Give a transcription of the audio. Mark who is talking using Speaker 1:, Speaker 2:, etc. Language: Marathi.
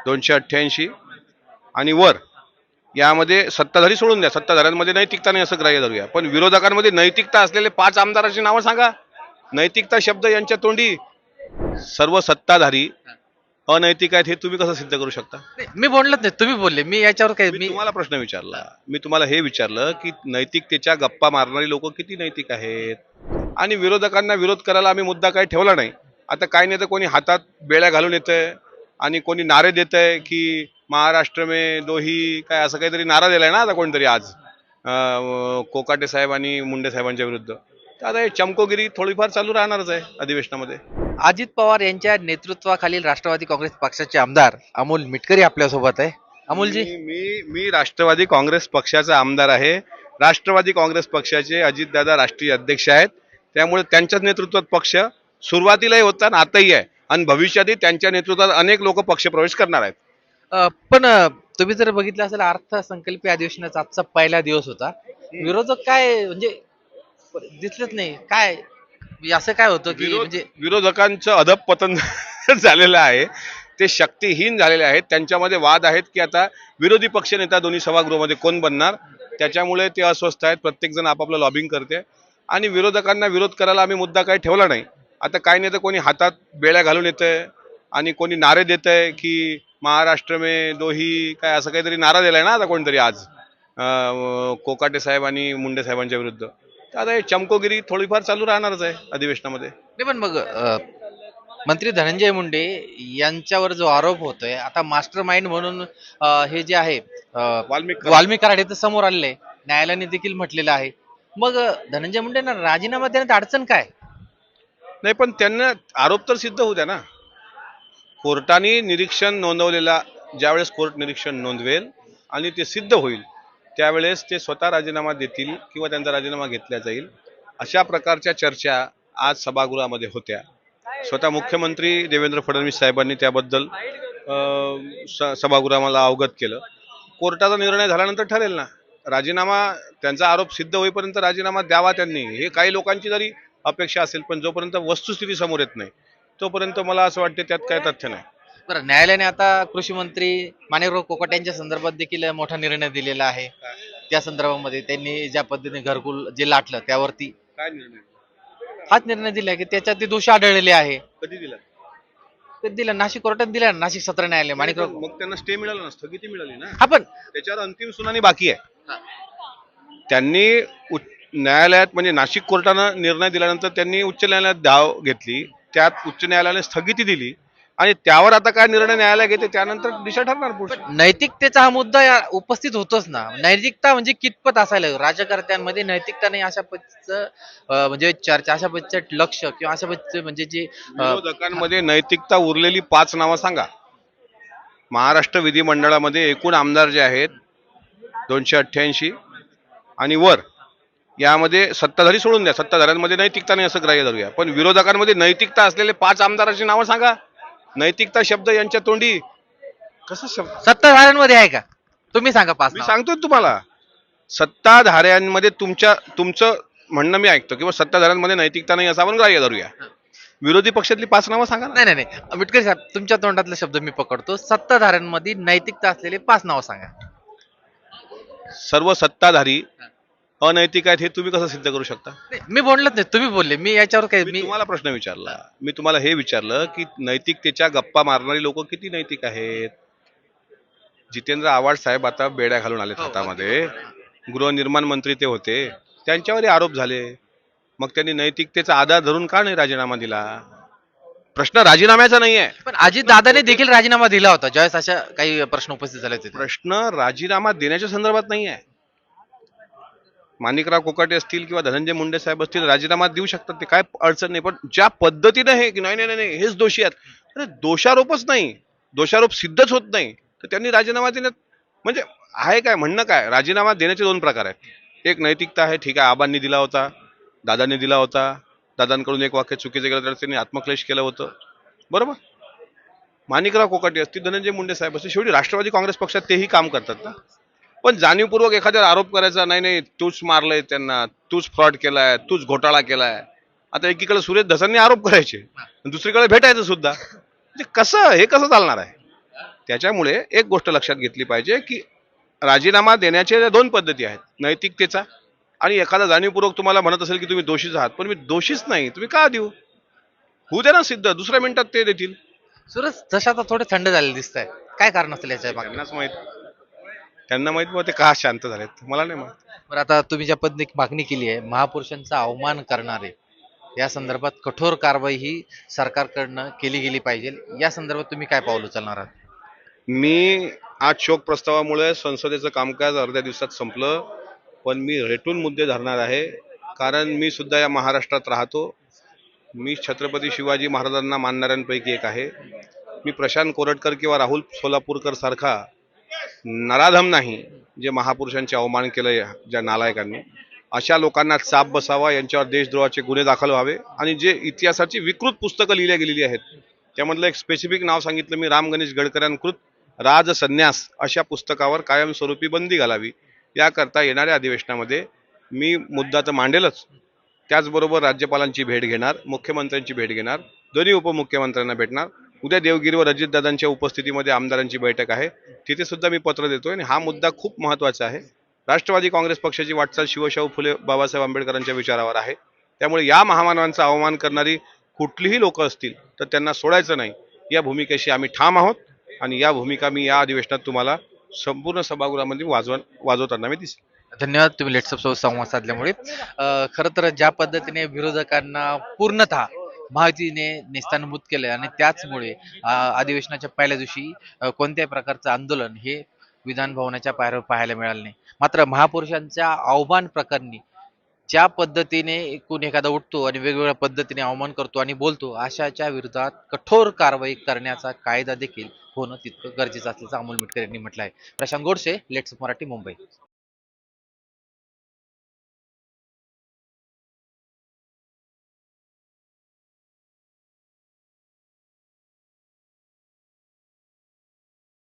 Speaker 1: 288 आणि वर यामध्ये सत्ताधारी सोडून द्या, सत्ताधाऱ्यांमध्ये नैतिकता नाही असं ग्राह्य धरूया, पण विरोधकांमध्ये नैतिकता असलेले 5 आमदारांची नावं सांगा. नैतिकता शब्द यांच्या तोंडी. सर्व सत्ताधारी अनैतिक आहेत हे तुम्ही कसं सिद्ध करू शकता?
Speaker 2: मी बोललोच नाही, तुम्ही बोलले. मी याच्यावर काय
Speaker 1: मी तुम्हाला प्रश्न विचारला, मी तुम्हाला हे विचारलं की नैतिकतेच्या गप्पा मारणारी लोक किती नैतिक आहेत, आणि विरोधकांना विरोध करायला आम्ही मुद्दा काही ठेवला नाही. आता काय नाही तर कोणी हातात बेळ्या घालून येतंय आणि कोणी नारे देतंय की महाराष्ट्र में दो ही काय असं काहीतरी नारा दिलाय ना आता कोणतरी आज कोकाटे साहेब आणि मुंडे साहेबांच्या विरुद्ध. तर आता हे चमकोगिरी थोडीफार चालू राहणारच आहे अधिवेशनामध्ये.
Speaker 2: अजित पवार यांच्या नेतृत्वाखालील राष्ट्रवादी काँग्रेस पक्षाचे आमदार अमोल मिटकरी आपल्यासोबत आहे. अमोलजी,
Speaker 1: मी मी राष्ट्रवादी काँग्रेस पक्षाचा आमदार आहे. राष्ट्रवादी काँग्रेस पक्षाचे अजितदादा राष्ट्रीय अध्यक्ष आहेत. त्यामुळे त्यांच्याच नेतृत्वात पक्ष सुरुवातीलाही होता आणि आताही आहे, आणि भविष्यातही त्यांच्या नेतृत्वात अनेक लोक पक्षप्रवेश करणार आहेत.
Speaker 2: पण तुम्ही जर बघितलं असेल अर्थसंकल्पीय अधिवेशनाचा आजचा पहिला दिवस होता. विरोधक काय म्हणजे दिसलेच नाही. काय असं काय होतं की म्हणजे
Speaker 1: विरोधकांचं अधपतन झालेलं आहे. ते शक्तीहीन झालेले आहेत. त्यांच्यामध्ये वाद आहेत की आता विरोधी पक्षनेता दोन्ही सभागृहामध्ये कोण बनणार, त्याच्यामुळे ते अस्वस्थ आहेत. प्रत्येक जण आपापलं लॉबिंग करते आणि विरोधकांना विरोध करायला आम्ही मुद्दा काही ठेवला नाही. आता काय नाही तर कोणी हातात बेळ्या घालून येतंय आणि कोणी नारे देतंय की महाराष्ट्र में दो ही काय असं काहीतरी नारा दिलाय ना आता कोणतरी आज कोकाटे साहेब आणि मुंडे साहेबांच्या विरुद्ध. तर आता हे चमकोगिरी थोडीफार चालू राहणारच आहे अधिवेशनामध्ये.
Speaker 2: नाही, पण मग मंत्री धनंजय मुंडे यांच्यावर जो आरोप होतोय आता मास्टर माइंड म्हणून हे जे आहे वाल्मिक कराड हे तर समोर आलेले आहे. न्यायालयाने देखील म्हटलेलं आहे. मग धनंजय मुंडेंना राजीनामा देण्यात अडचण काय?
Speaker 1: नाही, पण त्यांना आरोप तर सिद्ध होऊ द्या ना. कोर्टाने निरीक्षण नोंदवलेला, ज्यावेळेस कोर्ट निरीक्षण नोंदवेल आणि ते सिद्ध होईल त्यावेळेस ते स्वतः राजीनामा देतील किंवा त्यांचा राजीनामा घेतला जाईल. अशा प्रकारच्या चर्चा आज सभागृहामध्ये होत्या. स्वतः मुख्यमंत्री देवेंद्र फडणवीस साहेबांनी त्याबद्दल सभागृहाला अवगत केलं. कोर्टाचा निर्णय झाल्यानंतर ठरेल ना. राजीनामा, त्यांचा आरोप सिद्ध होईपर्यंत राजीनामा द्यावा त्यांनी, हे काही लोकांची जरी अपेक्षा असेल, पण जोपर्यंत वस्तुस्थिती समोर येत नाही तोपर्यंत मला असं वाटतं त्यात काय तथ्य नाही.
Speaker 2: बरं, न्यायालयाने आता कृषी मंत्री माणिकराव कोकाटे यांच्या संदर्भात देखील मोठा निर्णय दिलेला आहे. त्या संदर्भामध्ये त्यांनी ज्या पद्धतीने घरकुल जे लाटलं त्यावरती
Speaker 1: काय निर्णय,
Speaker 2: हाच निर्णय दिला की त्याच्यात ते दोषी आढळलेले आहे.
Speaker 1: कधी दिला?
Speaker 2: ते दिला नाशिक कोर्टात दिला, नाशिक सत्र न्यायालय माणिकराव.
Speaker 1: मग त्यांना स्टे मिळाला ना, स्थगिती मिळाली ना.
Speaker 2: हा, पण
Speaker 1: त्याच्यावर अंतिम सुनावणी बाकी आहे. त्यांनी न्यायालयात म्हणजे नाशिक कोर्टानं निर्णय दिल्यानंतर त्यांनी उच्च न्यायालयात धाव घेतली, त्यात उच्च न्यायालयाने स्थगिती दिली आणि त्यावर आता काय निर्णय न्यायालय घेते त्यानंतर दिशा ठरणार पुढे.
Speaker 2: नैतिकतेचा हा मुद्दा उपस्थित होतोच ना. नैतिकता म्हणजे कितपत असायला, राजकारत्यांमध्ये नैतिकता नाही अशा पद्धतीचं म्हणजे चर्चा, अशा पद्धतीचं लक्ष किंवा अशा पद्धतीचं म्हणजे जे
Speaker 1: विरोधकांमध्ये नैतिकता उरलेली 5 नावं सांगा. महाराष्ट्र विधिमंडळामध्ये एकूण आमदार जे आहेत 288 आणि वर यामध्ये सत्ताधारी सोडून द्या, सत्ताधाऱ्यांमध्ये नैतिकता नाही असं ग्राह्य धरूया, पण विरोधकांमध्ये नैतिकता असलेले 5 आमदारांची नावं सांगा. नैतिकता शब्द यांच्या तोंडी. कसं शब्द
Speaker 2: सत्ताधाऱ्यांमध्ये आहे का? तुम्ही सांगा 5
Speaker 1: मी सांगतोय तुम्हाला. सत्ताधाऱ्यांमध्ये तुमचं म्हणणं मी ऐकतो किंवा सत्ताधाऱ्यांमध्ये नैतिकता नाही असं आपण ग्राह्य धरूया. विरोधी पक्षातली 5 नावं सांगा ना.
Speaker 2: नाही नाही नाही, मिटकरी साहेब तुमच्या तोंडातले शब्द मी पकडतो. सत्ताधाऱ्यांमध्ये नैतिकता असलेले 5 नावं सांगा.
Speaker 1: सर्व सत्ताधारी अनैतिक आहेत हे तुम्ही कसं सिद्ध करू शकता?
Speaker 2: नाही, मी बोललोच नाही, तुम्ही बोलले. मी याच्यावर काय
Speaker 1: मी तुम्हाला प्रश्न विचारला, मी तुम्हाला हे विचारलं की नैतिकतेच्या गप्पा मारणारी लोक किती नैतिक आहेत. जितेंद्र आव्हाड साहेब आता बेड्या घालून आले हातामध्ये. गृहनिर्माण मंत्री ते होते, त्यांच्यावरही आरोप झाले. मग त्यांनी नैतिकतेचा आधार धरून का नाही राजीनामा दिला? प्रश्न राजीनाम्याचा नाही आहे.
Speaker 2: पण अजित दादाने देखील राजीनामा दिला होता ज्यावेळेस अशा काही प्रश्न उपस्थित झाले होते.
Speaker 1: प्रश्न राजीनामा देण्याच्या संदर्भात नाही आहे. माणिकराव कोकाटे असतील किंवा धनंजय मुंडे साहेब असतील, राजीनामा देऊ शकतात, ते काय अडचण नाही. पण ज्या पद्धतीने हे की नाही नाही नाही हेच दोषी आहेत, अरे दोषारोपच नाही, दोषारोप सिद्धच होत नाही, तर त्यांनी राजीनामा देण्यात म्हणजे आहे काय, म्हणणं काय? राजीनामा देण्याचे 2 प्रकार आहेत. एक नैतिकता आहे, ठीक आहे, आबांनी दिला होता, दादांनी दिला होता, दादांकडून एक वाक्य चुकीचं केलं तर त्यांनी आत्मक्लेश केलं होतं, बरोबर. माणिकराव कोकाटे असतील, धनंजय मुंडे साहेब असतील, शेवटी राष्ट्रवादी काँग्रेस पक्षात तेही काम करतात ना. पण जाणीवपूर्वक एखाद्यावर आरोप करायचा, नाही नाही तूच मारलंय त्यांना, तूच फ्रॉड केलाय, तूच घोटाळा केलाय. आता एकीकडे सुरेश धसांनी आरोप करायचे, दुसरीकडे भेटायचं सुद्धा. म्हणजे कसं हे कसं चालणार आहे? त्याच्यामुळे एक गोष्ट लक्षात घेतली पाहिजे की राजीनामा देण्याच्या दोन पद्धती आहेत, नैतिकतेचा आणि एखादा जाणीवपूर्वक तुम्हाला म्हणत असेल की तुम्ही दोषीच आहात, पण मी दोषीच नाही, तुम्ही का देऊ, होऊ दे ना सिद्ध, दुसऱ्या मिनिटात ते देतील.
Speaker 2: सूरज जसं आता थोडे थंड झालेले दिसत आहे, काय कारण असेल याच्या मागे?
Speaker 1: त्यांनाच माहित, त्यांना माहित मग ते का शांत झालेत, मला नाही माहित.
Speaker 2: बरं, आता तुम्ही ज्या पद्धतीने मागणी केली आहे महापुरुषांचा अवमान करणारे, या संदर्भात कठोर कारवाई ही सरकारकडनं केली गेली पाहिजे, या संदर्भात तुम्ही काय पाऊल उचलणार आहात?
Speaker 1: मी आज शोक प्रस्तावामुळे संसदेचं कामकाज अर्ध्या दिवसात संपलं, पण मी रेटून मुद्दे धरणार आहे, कारण मी सुद्धा या महाराष्ट्रात राहतो. मी छत्रपती शिवाजी महाराजांना मानणाऱ्यांपैकी एक आहे. मी प्रशांत कोरटकर किंवा राहुल सोलापूरकर सारखा नराधम नाही जे महापुरुषांचे अवमान केलं ज्या नालायकांनी. अशा लोकांना चाप बसावा, यांच्यावर देशद्रोहाचे गुन्हे दाखल व्हावे आणि जे इतिहासाची विकृत पुस्तकं लिहिल्या गेलेली आहेत त्यामधलं एक स्पेसिफिक नाव सांगितलं मी, राम गणेश गडकऱ्यांकृत राजसन्यास, अशा पुस्तकावर कायमस्वरूपी बंदी घालावी. याकरता येणाऱ्या अधिवेशनामध्ये मी मुद्दा तर मांडेलच, त्याचबरोबर राज्यपालांची भेट घेणार, मुख्यमंत्र्यांची भेट घेणार, दोन्ही उपमुख्यमंत्र्यांना भेटणार. उद्या देवगिरीवर अजितदादांच्या उपस्थितीमध्ये आमदारांची बैठक आहे, तिथे सुद्धा मी पत्र देतोय आणि हा मुद्दा खूप महत्त्वाचा आहे. राष्ट्रवादी काँग्रेस पक्षाची वाटचाल शिवशाहू फुले बाबासाहेब आंबेडकरांच्या विचारावर आहे. त्यामुळे या महामानवांचा अवमान करणारी कुठलीही लोक असतील तर त्यांना सोडायचं नाही, या भूमिकेशी आम्ही ठाम आहोत आणि या भूमिका मी या अधिवेशनात तुम्हाला संपूर्ण सभागृहामध्ये वाजवताना मी दिसेल.
Speaker 2: धन्यवाद, तुम्ही लेट्सअप सोबत संवाद साधल्यामुळे. खरं तर ज्या पद्धतीने विरोधकांना पूर्णतः महायुतीने नेस्तानभूत केले आणि त्याचमुळे अधिवेशनाच्या पहिल्या दिवशी कोणत्याही प्रकारचं आंदोलन हे विधान भवनाच्या पायऱ्यावर पाहायला मिळालं नाही. मात्र महापुरुषांच्या अवमान प्रकरणी ज्या पद्धतीने एकूण एखादा उठतो आणि वेगवेगळ्या पद्धतीने अवमान करतो आणि बोलतो, अशाच्या विरोधात कठोर कारवाई करण्याचा कायदा देखील होणं तितकं गरजेचं असल्याचं अमोल मिटकर यांनी म्हटलं आहे. प्रशांत गोडसे, लेट्स मराठी, मुंबई.